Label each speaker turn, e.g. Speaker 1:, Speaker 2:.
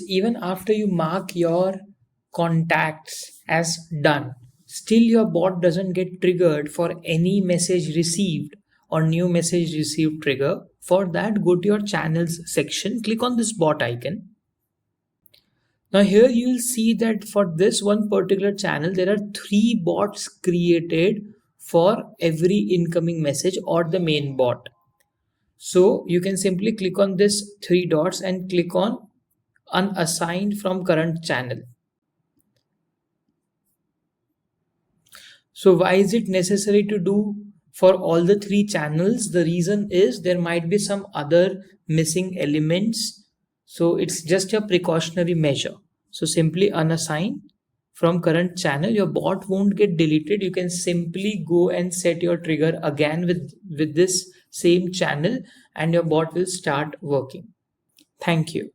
Speaker 1: even after you mark your contacts as done, still your bot doesn't get triggered for any message received or new message received trigger. For that, go to your channels section, click on this bot icon. Now here you'll see that for this one particular channel, there are 3 bots created for every incoming message or the main bot. So you can simply click on this 3 dots and click on unassigned from current channel. So why is it necessary to do for all the 3 channels? The reason is there might be some other missing elements. So it's just a precautionary measure. So simply unassign from current channel. Your bot won't get deleted. You can simply go and set your trigger again with this same channel and your bot will start working. Thank you.